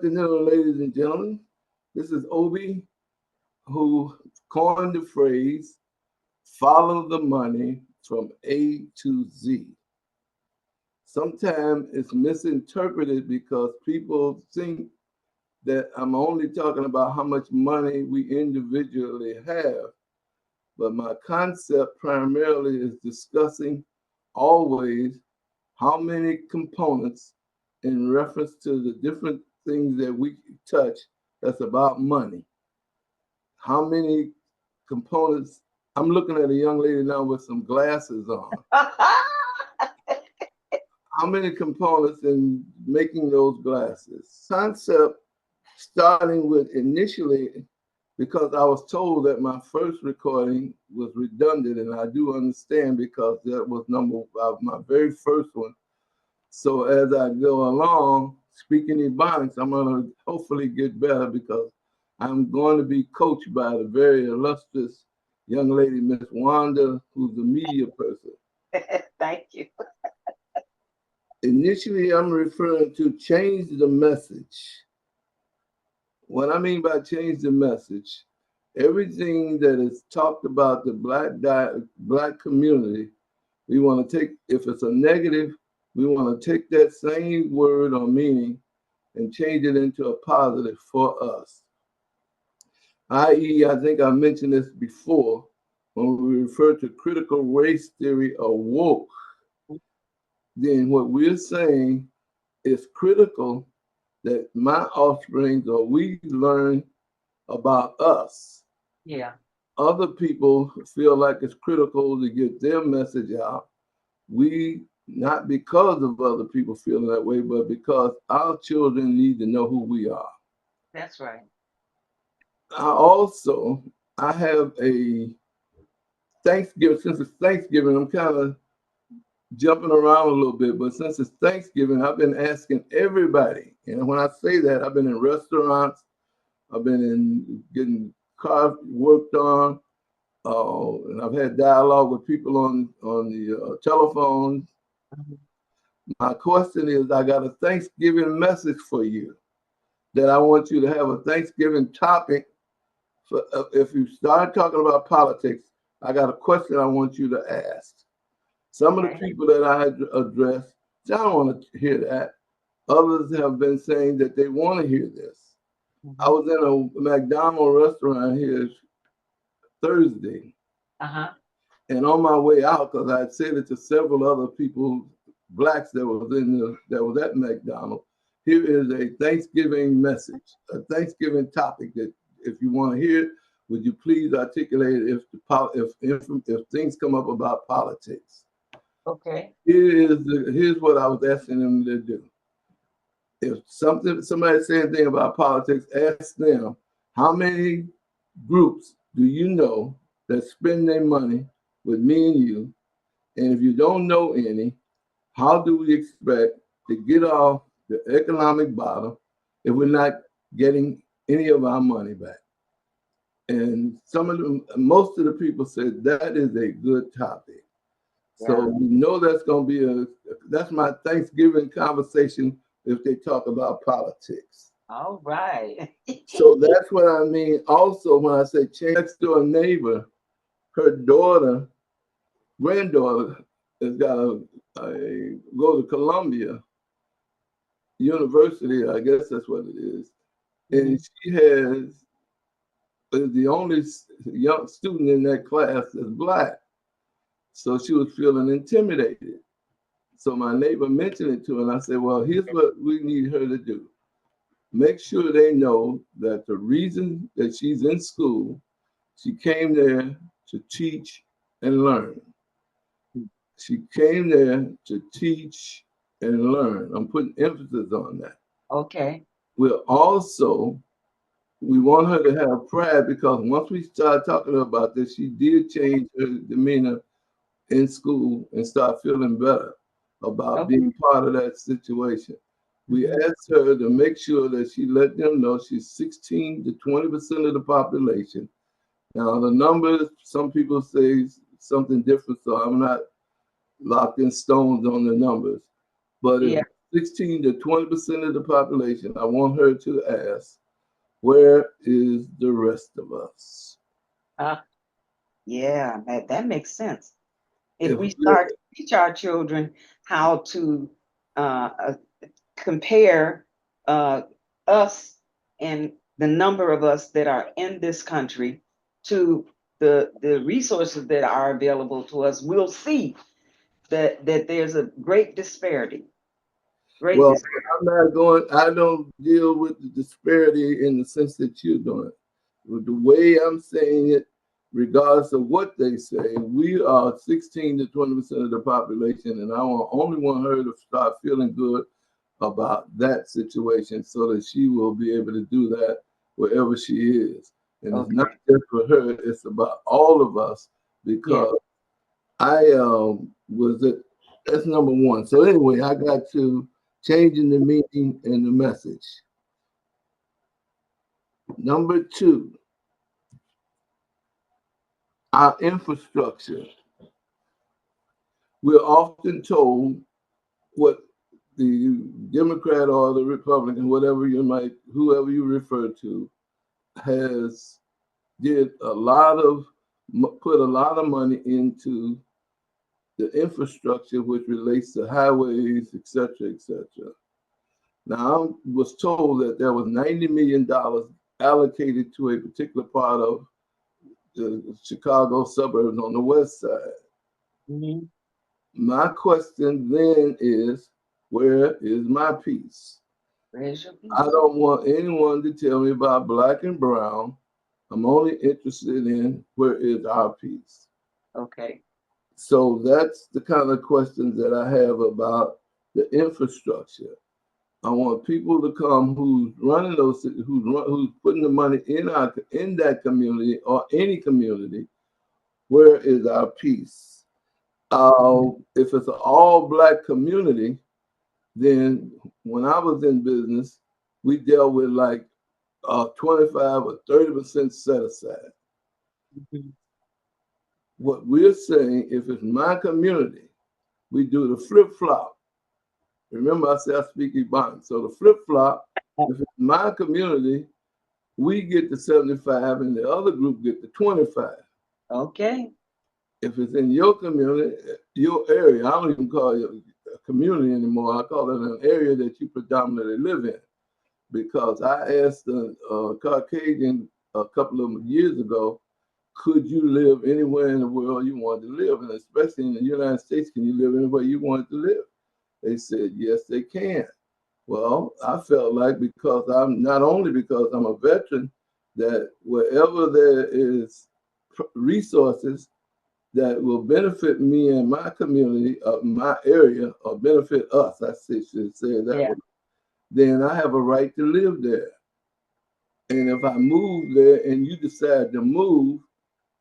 afternoon, ladies and gentlemen. This is Obi, who coined the phrase follow the money from A to Z. Sometimes it's misinterpreted because people think that I'm only talking about how much money we individually have, but my concept primarily is discussing always how many components in reference to the different things that we touch that's about money. How many components? I'm looking at a young lady now with some glasses on. How many components in making those glasses? Concept starting with initially, because I was told that my first recording was redundant, and I do understand because that was my very first one. So as I go along, speaking Ebonics, I'm going to hopefully get better because I'm going to be coached by the very illustrious young lady, Miss Wanda, who's a media person. Thank you. Initially, I'm referring to change the message. What I mean by change the message, everything that is talked about the black community, we want to take, if it's a negative, we want to take that same word or meaning and change it into a positive for us. I.e., I think I mentioned this before when we refer to critical race theory or woke, then what we're saying is critical that my offspring or we learn about us. Yeah. Other people feel like it's critical to get their message out. We, not because of other people feeling that way, but because our children need to know who we are. That's right. I have a Thanksgiving. Since it's Thanksgiving, I'm kind of jumping around a little bit, but since it's Thanksgiving, I've been asking everybody. And when I say that, I've been in restaurants, I've been in getting cars worked on, and I've had dialogue with people on the telephone. Mhm. My question is, I got a Thanksgiving message for you that I want you to have a Thanksgiving topic. For, if you start talking about politics, I got a question I want you to ask. Some of the Okay. people that I had addressed, I don't want to hear that. Others have been saying that they want to hear this. I Mhm. was in a McDonald's restaurant here Thursday, Uh-huh. and on my way out, because I had said it to several other people, blacks that was at McDonald's. Here is a Thanksgiving message, a Thanksgiving topic that if you want to hear, would you please articulate if things come up about politics? Okay. Here's what I was asking them to do. If somebody say anything about politics, ask them how many groups do you know that spend their money with me and you? And if you don't know any, how do we expect to get off the economic bottom if we're not getting any of our money back? And most of the people said that is a good topic. So Yeah. we know that's my Thanksgiving conversation if they talk about politics. All right. So that's what I mean. Also, when I say change next door neighbor, her granddaughter, has got go to Columbia University. I guess that's what it is, and Mhm. she is the only young student in that class that's black. So she was feeling intimidated. So my neighbor mentioned it to her, and I said, "Well, here's what we need her to do. Make sure they know that the reason that she's in school, she came there to teach and learn. She came there to teach and learn. I'm putting emphasis on that. Okay. We want her to have pride because once we started talking about this, she did change her demeanor in school and start feeling better about Okay. being part of that situation. We Mhm. asked her to make sure that she let them know she's 16 to 20% of the population. Now, the numbers, some people say something different, so I'm not locked in stones on the numbers. But if Yeah. 16 to 20% of the population, I want her to ask, where is the rest of us? Uh, yeah, that makes sense. If If we we're, start to teach our children how to uh, compare uh, us and the number of us that are in this country to the resources that are available to us, we'll see that there's a great disparity. Great well, disparity. I don't deal with the disparity in the sense that you're doing. With the way I'm saying it, regardless of what they say, we are 16 to 20% of the population, and I only want her to start feeling good about that situation so that she will be able to do that wherever she is. And it's not Okay. just for her, it's about all of us Yeah. because I was it. That's number one. So anyway, I got to changing the meaning and the message. Number two, our infrastructure. We're often told what the Democrat or the Republican, whoever you refer to, has did a lot of put a lot of money into the infrastructure which relates to highways, et cetera, et cetera. Now, I was told that there was $90 million allocated to a particular part of the Chicago suburbs on the west side. Hmm. My question then is, where is my piece? Raise your I piece. don't want anyone to tell me about black and brown. I'm only interested in where is our piece. Okay. So that's the kind of questions that I have about the infrastructure. I want people to come who's running who's putting the money in that community or any community. Where is our piece? If it's an all black community, then when I was in business, we dealt with like 25 or 30% set aside. Mhm. What we're saying, if it's my community, we do the flip flop. Remember, I said I speak Ebonics. So the flip flop, if it's my community, we get the 75 and the other group get the 25. Okay. If it's in your community, your area, I don't even call it a community anymore. I call it an area that you predominantly live in. Because I asked a Caucasian a couple of years ago, could you live anywhere in the world you wanted to live? And especially in the United States, can you live anywhere you wanted to live? They said, yes, they can. Well, I felt like because I'm not only because I'm a veteran, that wherever there is resources that will benefit me and my community, my area, or benefit us, should say it that Yeah. way, then I have a right to live there. And if I move there and you decide to move,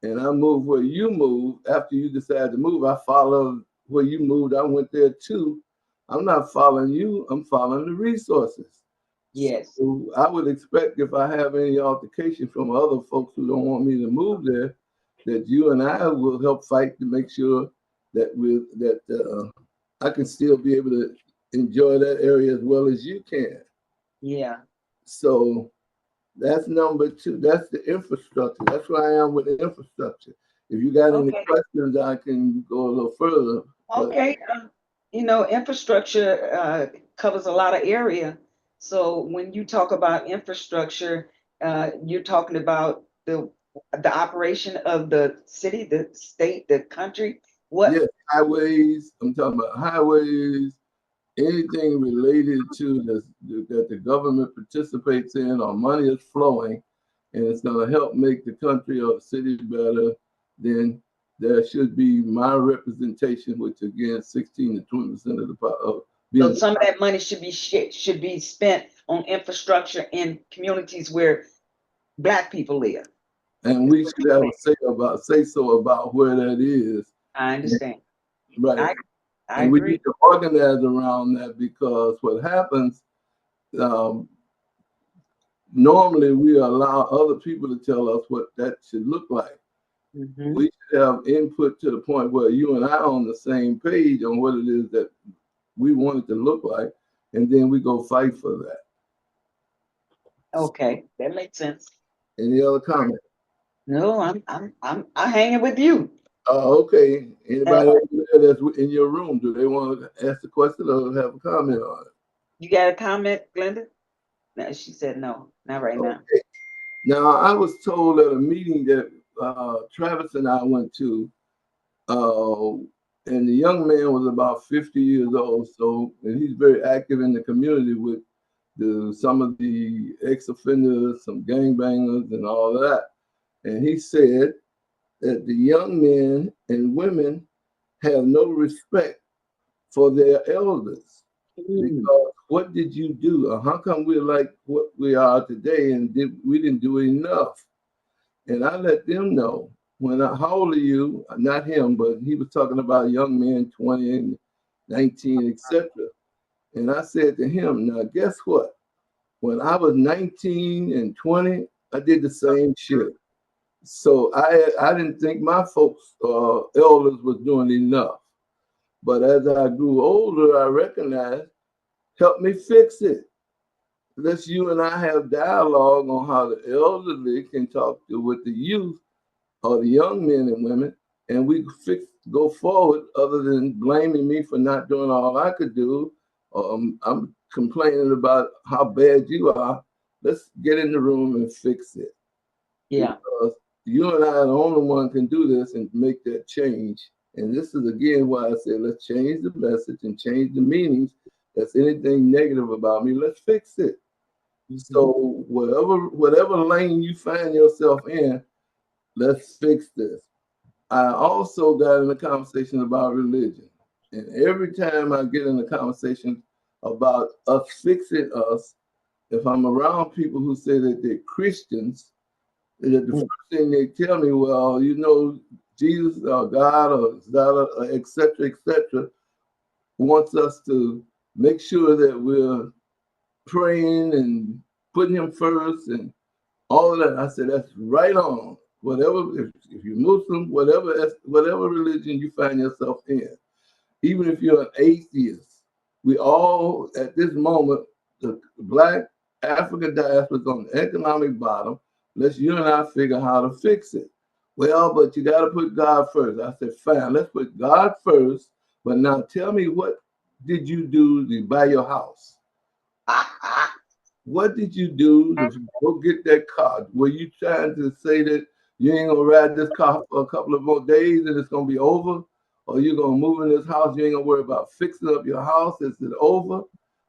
and I move where you move, after you decide to move, I follow where you moved. I went there too. I'm not following you, I'm following the resources. Yes. So I would expect if I have any altercation from other folks who don't want me to move there, that you and I will help fight to make sure that I can still be able to enjoy that area as well as you can. Yeah. So that's number two. That's the infrastructure. That's where I am with the infrastructure. If you got any Okay. questions, I can go a little further. But Okay. Infrastructure covers a lot of area. So when you talk about infrastructure, you're talking about the operation of the city, the state, the country. What? yes, highways. I'm talking about highways. Anything related to that the government participates in or money is flowing, and it's going to help make the country or the city better. Then there should be my representation, which again, 16 to 20% of So being, some of that money should be spent on infrastructure in communities where Black people live. and we should have a say so about where that is. I understand. Right. I I And we agree. need to organize around that because what happens, um, normally we allow other people to tell us what that should look like. Hmm. We should have input to the point where you and I are on the same page on what it is that we want it to look like. and then we go fight for that. Okay, that makes sense. Any other comment? No, I'm hanging with you. Okay. Anybody Uh, over there that's in your room, do they want to ask a question or have a comment on it? you got a comment, Glenda? No, she said no, not right now. Okay. Now, I was told at a meeting that Travis and I went to, uh, and the young man was about 50 years old. So, and he's very active in the community with some of the ex-offenders, some gangbangers, and all that. And he said that the young men and women have no respect for their elders. Mm. Because what did you do? Or how come we're like what we are today and we didn't do enough? And I let them know how old are you? Not him, but he was talking about young men, 20 and 19, etc. And I said to him, now guess what? When I was 19 and 20, I did the same shit. So I didn't think my folks, elders, was doing enough. But as I grew older, I recognized, help me fix it. Let's you and I have dialogue on how the elderly can talk to with the youth or the young men and women, and we go forward. Other than blaming me for not doing all I could do, I'm complaining about how bad you are. Let's get in the room and fix it, Yeah. because you and I are the only one can do this and make that change. And this is again why I said let's change the message and change the meanings. That's anything negative about me. Let's fix it. Mhm. So whatever lane you find yourself in, let's fix this. I also got in a conversation about religion. And every time I get in a conversation about us fixing us, if I'm around people who say that they're Christians, that the Mm. first thing they tell me, well, you know, Jesus or God or Zala, et cetera, wants us to make sure that we're praying and putting him first and all of that. I said, that's right on. Whatever, if you're Muslim, whatever religion you find yourself in, even if you're an atheist, we all at this moment, the Black African diaspora is on the economic bottom. Let's you and I figure how to fix it. Well, but you got to put God first. I said, fine, let's put God first. But now tell me, what did you do to buy your house? What did you do to go get that car? Were you trying to say that you ain't gonna ride this car for a couple of more days and it's gonna be over? Or you gonna move in this house, you ain't gonna worry about fixing up your house, is it over?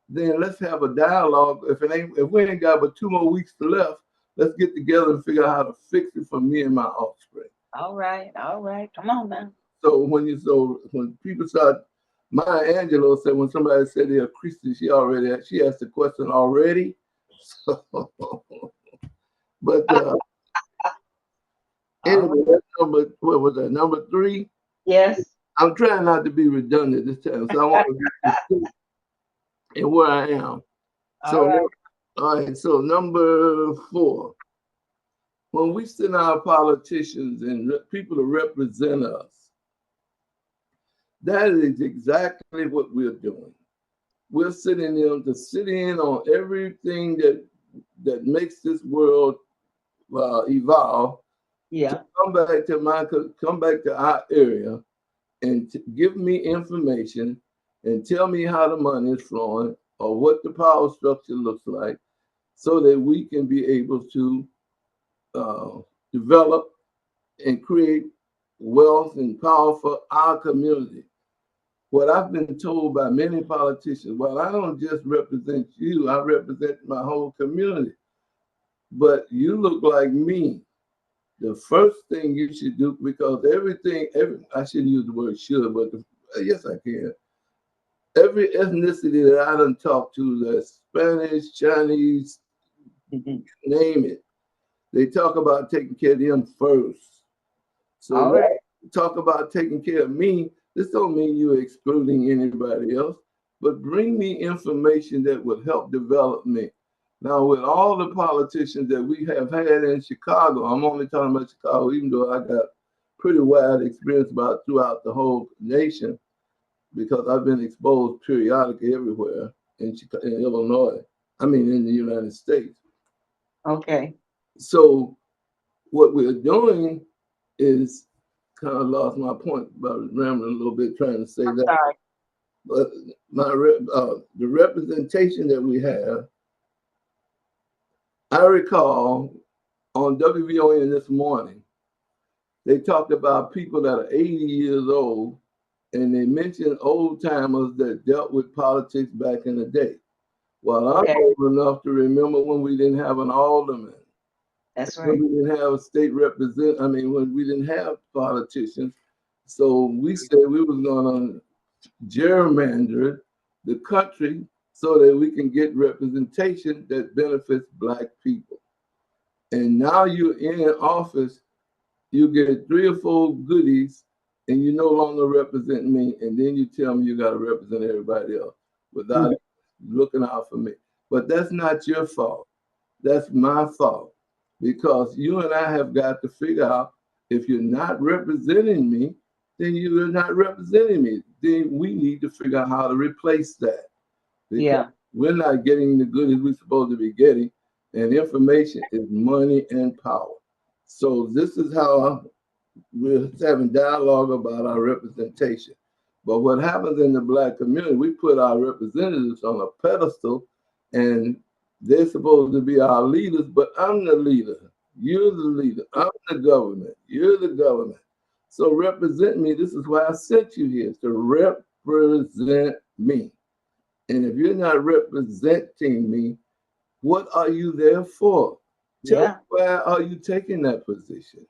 Then let's have a dialogue. If we ain't got but 2 more weeks to left, let's get together and figure out how to fix it for me and my offspring. All right, all right. Come on now. So when people start, Maya Angelou said when somebody said they're a Christian, she asked the question already. So, but All right. anyway, that's what was that, number 3? Yes. I'm trying not to be redundant this time, so I want to be specific in where I am. All So, right. all right, so number 4, when we send our politicians and people to represent us, that is exactly what we're doing. We're sitting them to sit in on everything that makes this world evolve, to Yeah. come back to our area and give me information and tell me how the money is flowing or what the power structure looks like, so that we can be able to uh, develop and create wealth and power for our community. What I've been told by many politicians, well, I don't just represent you, I represent my whole community. But you look like me. The first thing you should do, because I shouldn't use the word should, but yes, I can. Every ethnicity that I done talked to, that's Spanish, Chinese, Mhm. name it, they talk about taking care of them first. So All when right. you talk about taking care of me, this don't mean you're excluding anybody else, but bring me information that will help develop me. Now, with all the politicians that we have had in Chicago, I'm only talking about Chicago, even though I got pretty wide experience about throughout the whole nation because I've been exposed periodically everywhere. in Illinois. I mean, in the United States. Okay. So what we're doing is kind of lost my point about rambling a little bit trying to say that. Sorry. But the representation that we have, I recall on WVON this morning, they talked about people that are 80 years old, and they mentioned old timers that dealt with politics back in the day. Well, I'm Okay. old enough to remember when we didn't have an alderman, That's when right. we didn't have a state representative. I mean, when we didn't have politicians. So we said we was going to gerrymander the country so that we can get representation that benefits Black people. And now you're in office, you get 3 or 4 goodies, and you no longer represent me, and then you tell me you got to represent everybody else without looking out for me. But that's not your fault. That's my fault, because you and I have got to figure out, if you're not representing me, then you're not representing me. Then we need to figure out how to replace that, because Yeah. we're not getting the goodies we're supposed to be getting, and information is money and power. So this is how we're having dialogue about our representation. But what happens in the Black community, we put our representatives on a pedestal, and they're supposed to be our leaders, but I'm the leader. You're the leader. I'm the government. You're the government. So represent me. This is why I sent you here, to represent me. And if you're not representing me, what are you there for? Tell me, Yeah. why are you taking that position?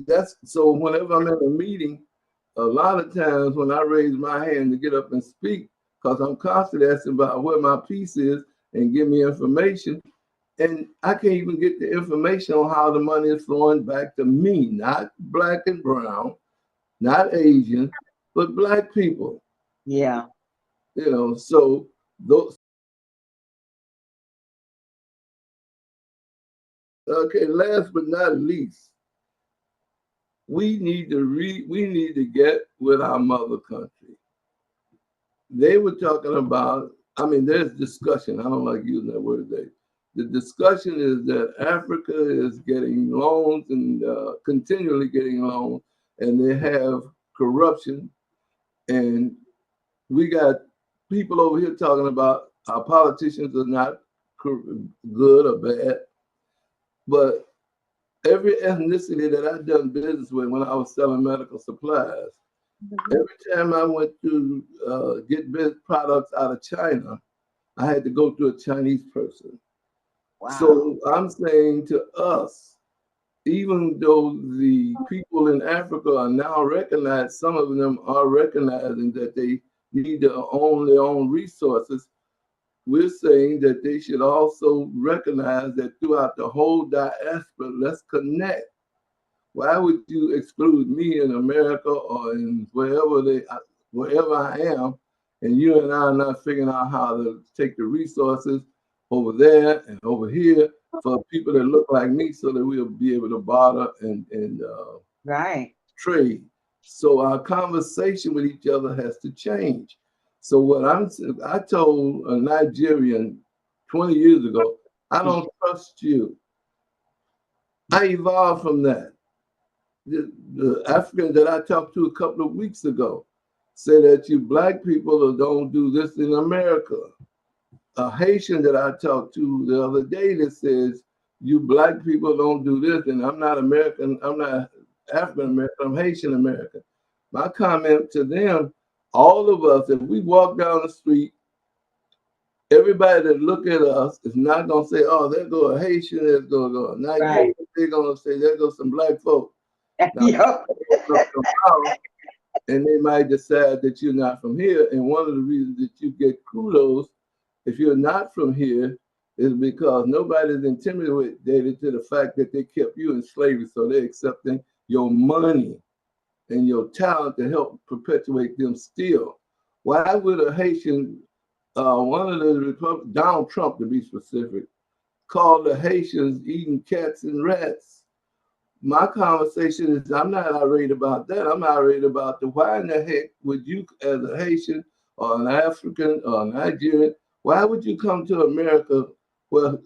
That's so whenever I'm in a meeting, a lot of times when I raise my hand to get up and speak, because I'm constantly asking about where my piece is and give me information, and I can't even get the information on how the money is flowing back to me, not Black and brown, not Asian, but Black people. Yeah. So those. Okay, last but not least, we need to get with our mother country. They were talking about, I mean, there's discussion. I don't like using that word, Dave. The discussion is that Africa is getting loans and continually getting loans, and they have corruption. And we got people over here talking about our politicians are not good or bad, but every ethnicity that I've done business with when I was selling medical supplies, every time I went to get products out of China, I had to go through a Chinese person. Wow. So I'm saying to us, even though the people in Africa are now recognized, some of them are recognizing that they need to own their own resources. We're saying that they should also recognize that throughout the whole diaspora, let's connect. Why would you exclude me in America or in wherever I am, and you and I are not figuring out how to take the resources over there and over here for people that look like me, so that we'll be able to barter and Right. trade. So our conversation with each other has to change. So I told a Nigerian 20 years ago, I don't trust you. I evolved from that. The African that I talked to a couple of weeks ago said that you Black people don't do this in America. A Haitian that I talked to the other day that says you Black people don't do this, and I'm not American, I'm not African American, I'm Haitian American. My comment to them, all of us, if we walk down the street, everybody that look at us is not gonna say, "Oh, there go a Haitian, there's gonna go a Nigerian." Right. They're gonna say, "There go some Black folk." Now, Yep. open up your mouth, and they might decide that you're not from here. And one of the reasons that you get kudos if you're not from here is because nobody's intimidated to the fact that they kept you in slavery, so they're accepting your money and your talent to help perpetuate them still. Why would a Haitian, one of the Republicans, Donald Trump to be specific, call the Haitians eating cats and rats? My conversation is I'm not irate about that. I'm irate about the why in the heck would you, as a Haitian or an African or a Nigerian, Why would you come to America where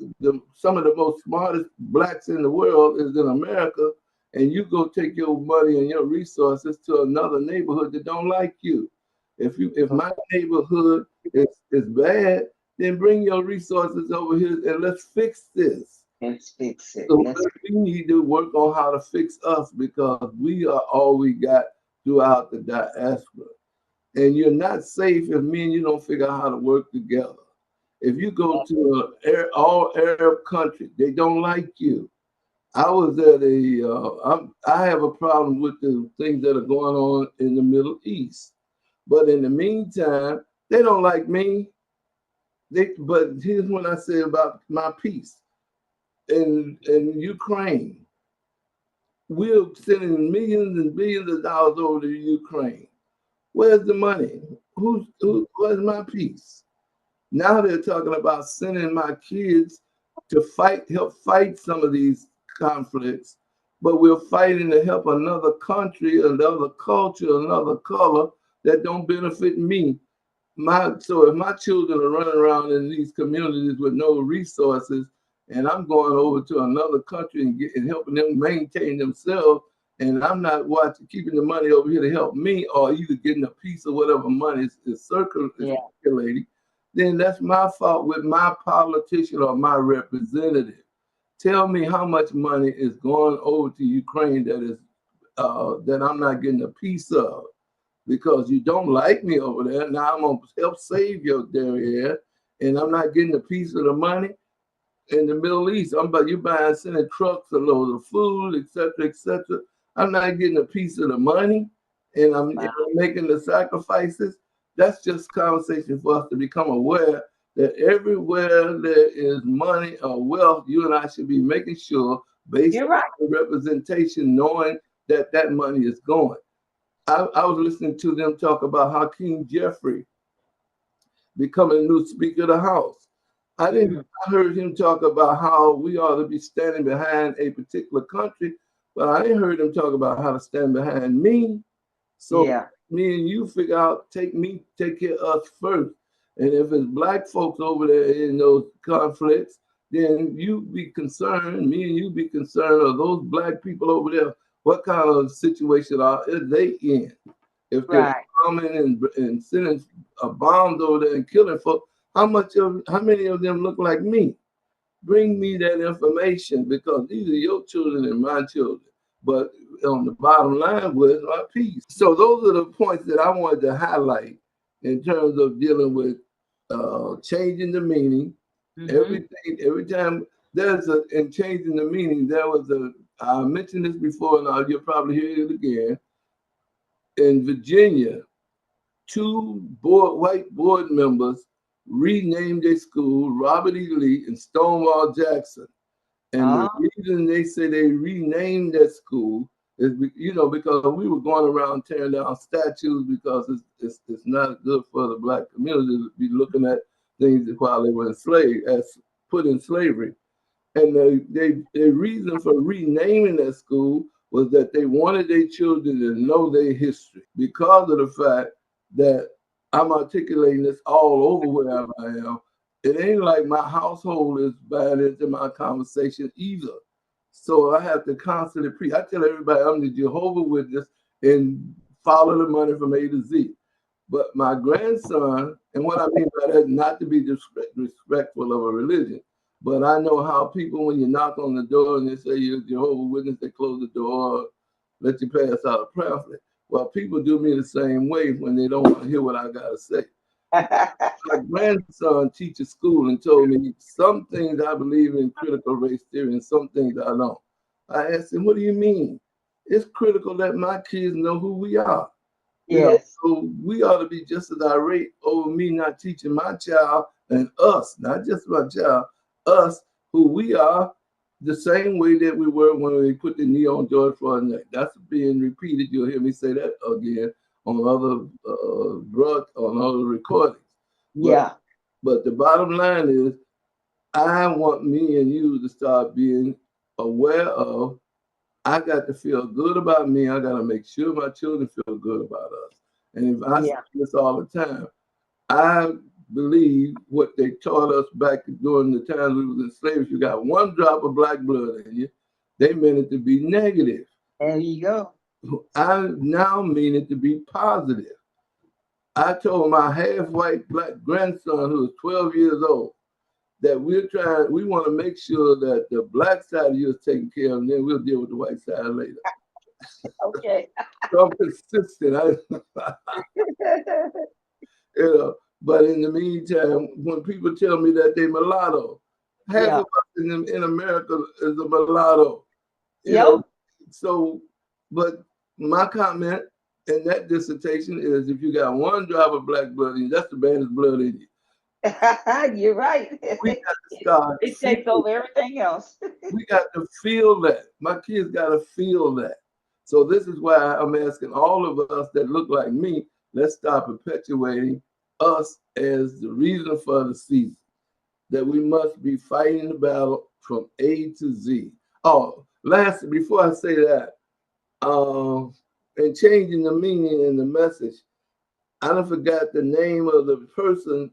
some of the most smartest blacks in the world is in America, and you go take your money and your resources to another neighborhood that don't like you? If my neighborhood is bad, then bring your resources over here and let's fix this. Let's fix it. So we need to work on how to fix us because we are all we got throughout the diaspora. And you're not safe if me and you don't figure out how to work together. If you go to all Arab country, they don't like you. I was at I have a problem with the things that are going on in the Middle East. But in the meantime, they don't like me. But here's what I say about my peace. In Ukraine, we're sending millions and billions of dollars over to Ukraine. Where's the money? Where's my peace? Now they're talking about sending my kids to help fight some of these conflicts, but we're fighting to help another country, another culture, another color that don't benefit me. So if my children are running around in these communities with no resources, and I'm going over to another country and helping them maintain themselves, and I'm not keeping the money over here to help me, or either getting a piece of whatever money is circulating, then that's my fault with my politician or my representative. Tell me how much money is going over to Ukraine that I'm not getting a piece of because you don't like me over there. Now I'm gonna help save your derriere, and I'm not getting a piece of the money in the Middle East. You buying sending trucks a load of food, etc., etc. I'm not getting a piece of the money, and I'm making the sacrifices. That's just conversation for us to become aware that everywhere there is money or wealth, you and I should be making sure, based on the representation, knowing that that money is going. I was listening to them talk about Hakeem Jeffrey becoming new Speaker of the House. I heard him talk about how we ought to be standing behind a particular country, but I ain't heard him talk about how to stand behind me. So me and you figure out, take care of us first. And if it's black folks over there in those conflicts, then you be concerned, me and you be concerned of those black people over there. What kind of situation are they in? If they're bombing and sending bombs over there and killing folks, how many of them look like me? Bring me that information because these are your children and my children. But on the bottom line was my peace. So those are the points that I wanted to highlight in terms of dealing with changing the meaning. Every time in changing the meaning, I mentioned this before, and you'll probably hear it again. In Virginia, two white board members renamed their school Robert E. Lee and Stonewall Jackson. And the reason they say they renamed that school is, because we were going around tearing down statues because it's not good for the black community to be looking at things while they were enslaved, as put in slavery. And the reason for renaming that school was that they wanted their children to know their history because of the fact that I'm articulating this all over wherever I am. It ain't like my household is bad into my conversation either. So I have to constantly preach. I tell everybody I'm the Jehovah Witness and follow the money from A to Z. But my grandson, and what I mean by that, not to be disrespectful of a religion, but I know how people, when you knock on the door and they say you're Jehovah Witness, they close the door, let you pass out a pamphlet. Well, people do me the same way when they don't want to hear what I got to say. My grandson teaches school and told me some things I believe in critical race theory and some things I don't. I asked him, what do you mean? It's critical that my kids know who we are. So we ought to be just as irate over me not teaching my child and us, not just my child, us, who we are, the same way that we were when we put the knee on George Floyd's neck. That's being repeated. You'll hear me say that again on other recordings. But the bottom line is, I want me and you to start being aware of, I got to feel good about me. I got to make sure my children feel good about us. And if I say this all the time, I believe what they taught us back during the times we was in slavery. If you got one drop of black blood in you, they meant it to be negative. There you go. I now mean it to be positive. I told my half-white black grandson, who was 12 years old, that we want to make sure that the black side of you is taken care of, and then we'll deal with the white side later. Okay. So I'm consistent. You know, but in the meantime, when people tell me that they mulatto, half Yeah. of us in America is a mulatto. You know, Yep. so but my comment in that dissertation is if you got one drop of black blood in you, that's the baddest blood in you. You're right. We got to start It takes over everything else. we got to feel that. My kids got to feel that. So this is why I'm asking all of us that look like me, let's stop perpetuating us as the reason for the season. That we must be fighting the battle from A to Z. Oh, last before I say that, and changing the meaning and the message, I don't forgot the name of the person,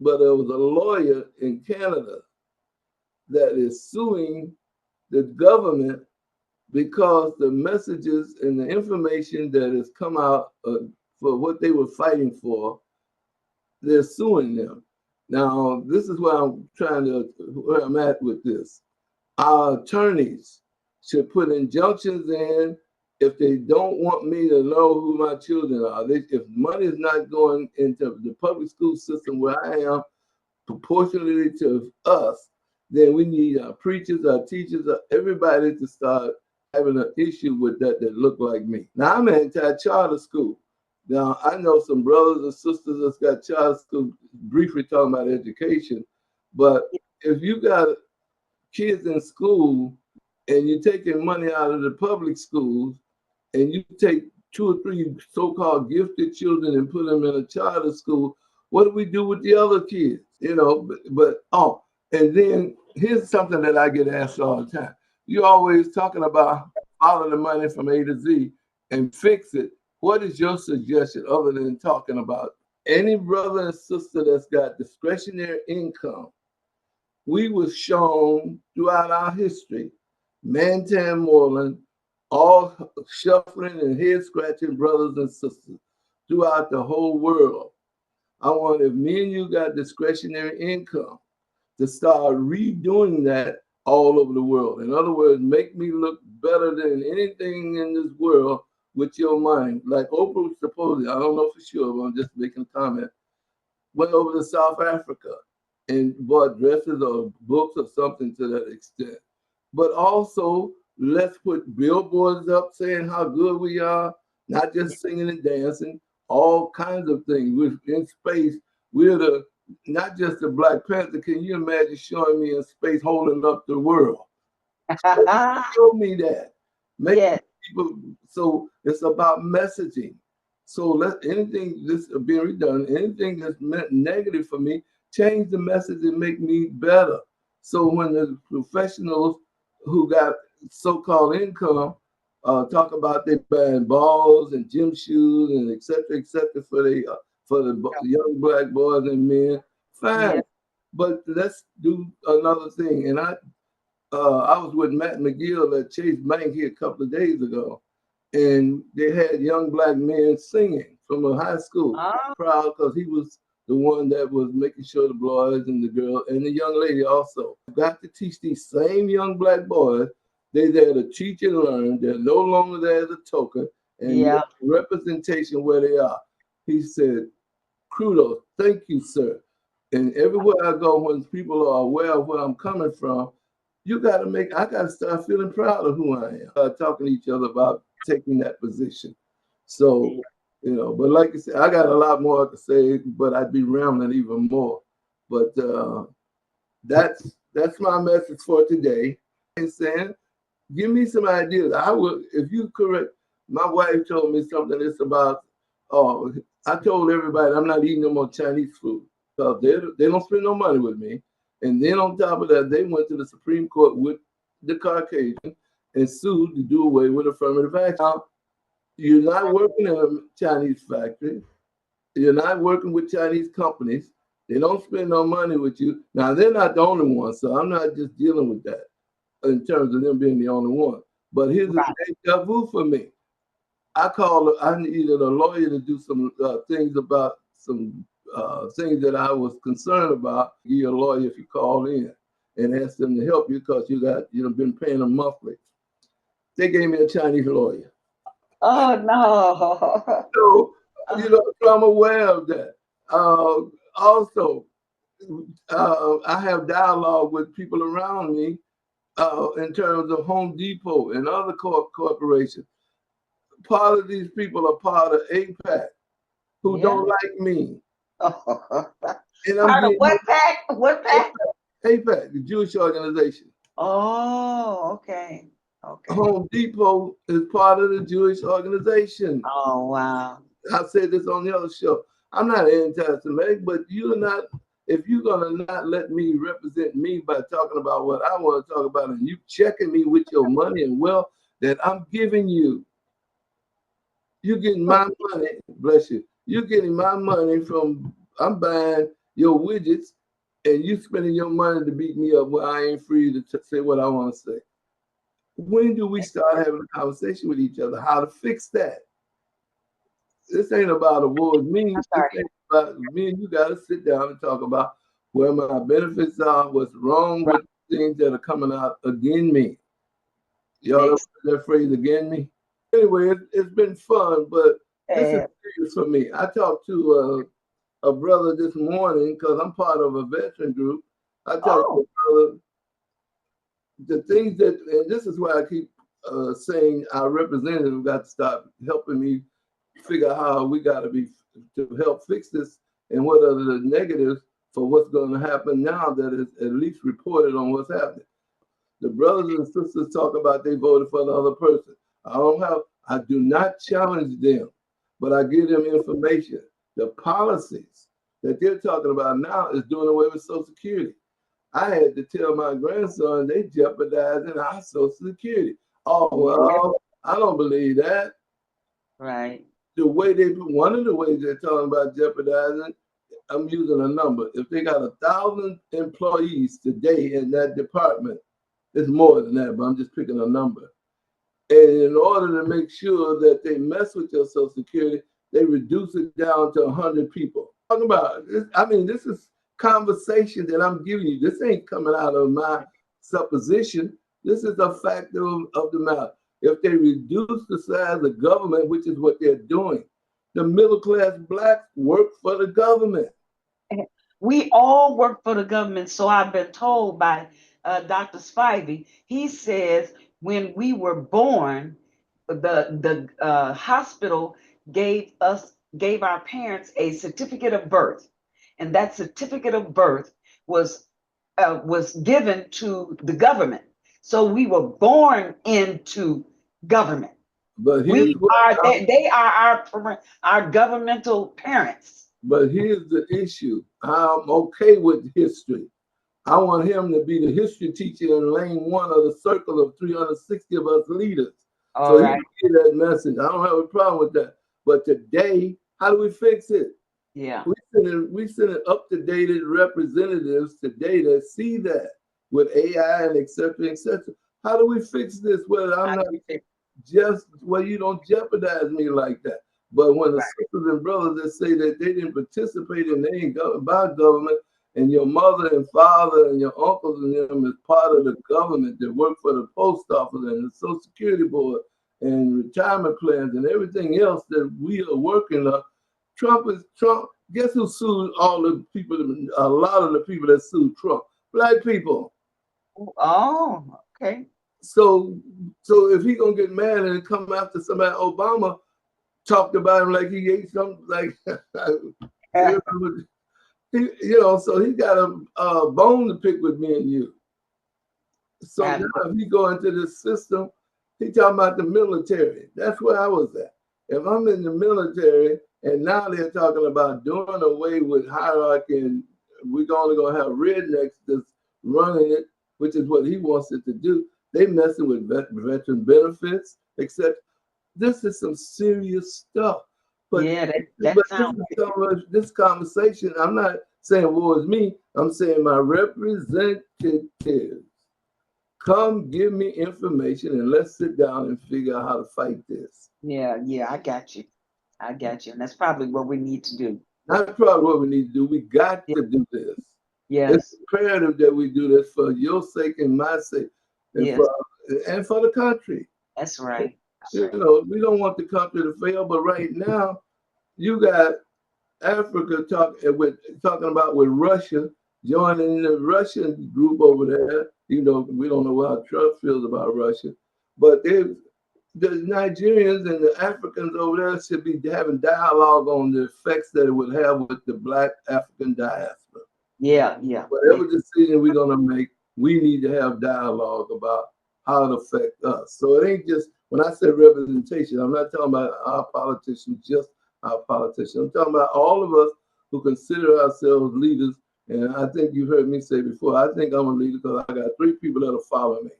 but it was a lawyer in Canada that is suing the government because the messages and the information that has come out for what they were fighting for, they're suing them. Now, this is where I'm at with this. Our attorneys should put injunctions in if they don't want me to know who my children are. If money is not going into the public school system where I am proportionally to us, then we need our preachers, our teachers, everybody to start having an issue with that look like me. Now, I'm anti-charter school. Now, I know some brothers and sisters that's got charter school, briefly talking about education, but if you got kids in school and you're taking money out of the public schools and you take two or three so-called gifted children and put them in a charter school, what do we do with the other kids? And then here's something that I get asked all the time. You're always talking about follow the money from A to Z and fix it. What is your suggestion other than talking about any brother and sister that's got discretionary income? We was shown throughout our history, Mantan Moreland, all shuffling and head scratching brothers and sisters throughout the whole world. I want, if me and you got discretionary income, to start redoing that all over the world. In other words, make me look better than anything in this world with your money. Like Oprah supposedly, I don't know for sure, but I'm just making a comment, went over to South Africa and bought dresses or books or something to that extent. But also, let's put billboards up saying how good we are, not just singing and dancing, all kinds of things. We're in space. We're not just the Black Panther. Can you imagine showing me in space holding up the world? Show me that. Make Yes. people. So it's about messaging. So let anything this being redone, anything that's meant negative for me, change the message and make me better. So when the professionals who got so-called income talk about they buying balls and gym shoes and et cetera for the young black boys and men, fine. Yes. But let's do another thing. And I was with Matt McGill at Chase Bank here a couple of days ago, and they had young black men singing from a high school. Oh, Proud because he was the one that was making sure the boys and the girl and the young lady also got to teach these same young black boys. They there to teach and learn. They're no longer there as a token and yeah. representation where they are. He said, "Kudos, thank you, sir." And everywhere I go, when people are aware of where I'm coming from, I got to start feeling proud of who I am. Talking to each other about taking that position. So, but like I said, I got a lot more to say, but I'd be rambling even more. But that's my message for today. And saying, give me some ideas. I will, if you correct, my wife told me something. It's about, oh, I told everybody I'm not eating no more Chinese food because they don't spend no money with me. And then on top of that, they went to the Supreme Court with the Caucasian and sued to do away with affirmative action. Now, you're not working in a Chinese factory. You're not working with Chinese companies. They don't spend no money with you. Now they're not the only one, so I'm not just dealing with that in terms of them being the only one. But here's a Right. deja vu for me. I needed a lawyer to do some things about some things that I was concerned about. You're a lawyer if you call in and ask them to help you because you been paying them monthly. They gave me a Chinese lawyer. Oh no. So, Uh, so I'm aware of that. Also, I have dialogue with people around me in terms of Home Depot and other corporations. Part of these people are part of APAC who yeah. don't like me. And I'm Part of getting what pack? What pack? APAC, the Jewish organization. Oh, okay. Okay. Home Depot is part of the Jewish organization. Oh, wow. I said this on the other show. I'm not anti-Semitic, but you're not. If you're gonna not let me represent me by talking about what I want to talk about, and you checking me with your money and wealth that I'm giving you, you getting my money. Bless you. You're getting my money from. I'm buying your widgets, and you spending your money to beat me up. Well, I ain't free to say what I want to say. When do we start having a conversation with each other? How to fix that? This ain't about awards. I'm This sorry. ain't about me and you got to sit down and talk about where my benefits are, what's wrong Right. with things that are coming out against me. Y'all ever Ex- heard that phrase against me? Anyway, it's been fun, but this is uh, serious for me. I talked to a brother this morning because I'm part of a veteran group. I talked to oh, a brother, the things that, and this is why I keep saying our representative got to stop helping me figure out how we got to be to help fix this and what are the negatives for what's going to happen now that is at least reported on what's happening. The brothers and sisters talk about they voted for the other person. I do not challenge them, but I give them information. The policies that they're talking about now is doing away with Social Security. I had to tell my grandson they jeopardizing our Social Security. Oh yeah. well, I don't believe that. Right. The way one of the ways they're talking about jeopardizing, I'm using a number. If they got 1,000 employees today in that department, it's more than that, but I'm just picking a number. And in order to make sure that they mess with your Social Security, they reduce it down to 100 people. Talking about this, I mean, this is conversation that I'm giving you. This ain't coming out of my supposition. This is a fact of the matter. If they reduce the size of government, which is what they're doing, the middle class blacks work for the government. We all work for the government, so I've been told by Dr. Spivey. He says when we were born, the hospital gave our parents a certificate of birth, and that certificate of birth was was given to the government. So we were born into government. But here's We what are they are our governmental parents. but here's the issue. I'm okay with history. I want him to be the history teacher in lane one of the circle of 360 of us leaders. All So he right. can get that message. I don't have a problem with that. But today, how do we fix it? Yeah. We sending up to date representatives today that see that with AI and et cetera, et cetera. How do we fix this? Well, I'm I not do think- just well, you don't jeopardize me like that. But when the Right. sisters and brothers that say that they didn't participate and they ain't governed by government, and your mother and father and your uncles and them is part of the government that work for the post office and the Social Security Board and retirement plans and everything else that we are working on. Trump. Guess who sued all the people? A lot of the people that sued Trump, black people. Oh, okay. So, so if he gonna get mad and come after somebody, Obama talked about him like he ate something like, so he got a bone to pick with me and you. So now Absolutely. if he go into this system, he talking about the military. That's where I was at. If I'm in the military and now they're talking about doing away with hierarchy and we're only gonna have rednecks that's running it, which is what he wants it to do. They messing with veteran benefits, except this is some serious stuff. But Yeah, but that sounds this conversation, I'm not saying woe is me. I'm saying my representatives, come give me information and let's sit down and figure out how to fight this. Yeah, yeah, I got you. I got you. And that's probably what we need to do. That's probably what we need to do. We got Yeah, to do this. It's yes, imperative that we do this for your sake and my sake, and yes, for the country. that's right. You know, we don't want the country to fail, but right now you got Africa talking about with Russia joining the Russian group over there. You know, we don't know how Trump feels about Russia, but the Nigerians and the Africans over there should be having dialogue on the effects that it would have with the Black African diaspora. Yeah, yeah. Whatever decision we're gonna make, we need to have dialogue about how it affects us. So it ain't just when I say representation, I'm not talking about our politicians, just our politicians. I'm talking about all of us who consider ourselves leaders. And I think you've heard me say before, I think I'm a leader because I got 3 people that'll follow me.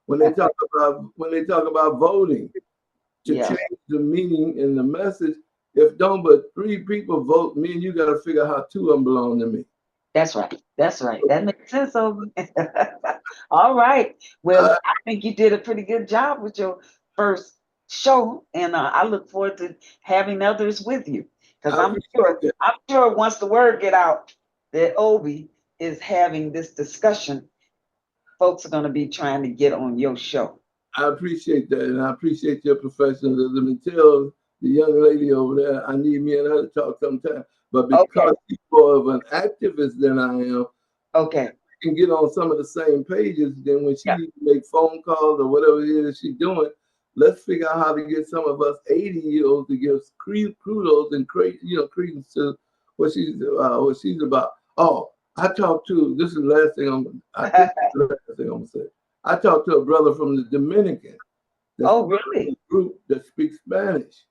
When they talk about voting to Yeah, change the meaning and the message, if don't but 3 people vote, me and you got to figure out how 2 of them belong to me. that's right. That's right. That makes sense. Over. All right. Well, Uh, I think you did a pretty good job with your first show, and I look forward to having others with you. Because I appreciate that. I'm sure once the word get out that Obi is having this discussion, folks are going to be trying to get on your show. I appreciate that, and I appreciate your professionalism. And tell the young lady over there, I need me and her to talk sometime. But Okay. because she's more of an activist than I am, Okay. can get on some of the same pages. Then when she Yeah. needs to make phone calls or whatever it is she's doing, let's figure out how to get some of us 80-year-olds to give kudos and credence to what she's about. Oh, I talked to this is the last thing I think it's the last thing I'm gonna say. I talked to a brother from the Dominican that's Oh, part of really? a group that speaks Spanish.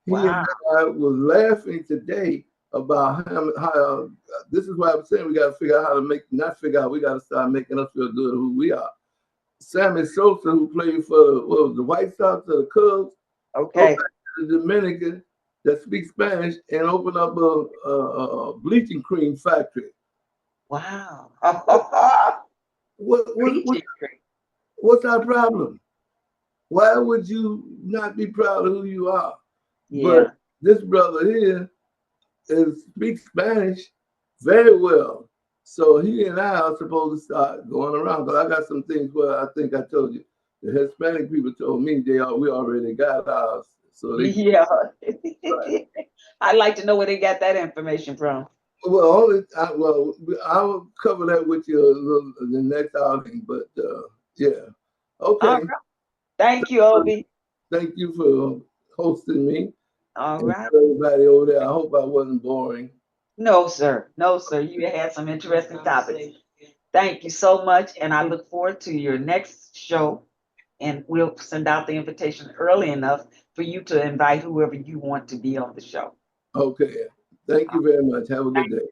He and Wow. I was laughing today about how this is why I'm saying we got to figure out how to not figure out, we got to start making us feel good who we are. Sammy Sosa, who played for the White Sox or the Cubs, go Okay. back to the Dominican that speaks Spanish and open up a bleaching cream factory. Wow. What, what, what, Preaching. what's our problem? Why would you not be proud of who you are? But Yeah. this brother here speaks Spanish very well. So he and I are supposed to start going around. But I got some things where I think I told you. The Hispanic people told me we already got ours. So they Yeah. right. I'd like to know where they got that information from. I'll cover that with you the next outing. But yeah, All okay. right. Thank you, Obi. Thank you for hosting me All and right. everybody over there. I hope I wasn't boring. No, sir. No, sir. You had some interesting topics. Thank you so much. And I look forward to your next show. And we'll send out the invitation early enough for you to invite whoever you want to be on the show. Okay. Thank you very much. Have a good day.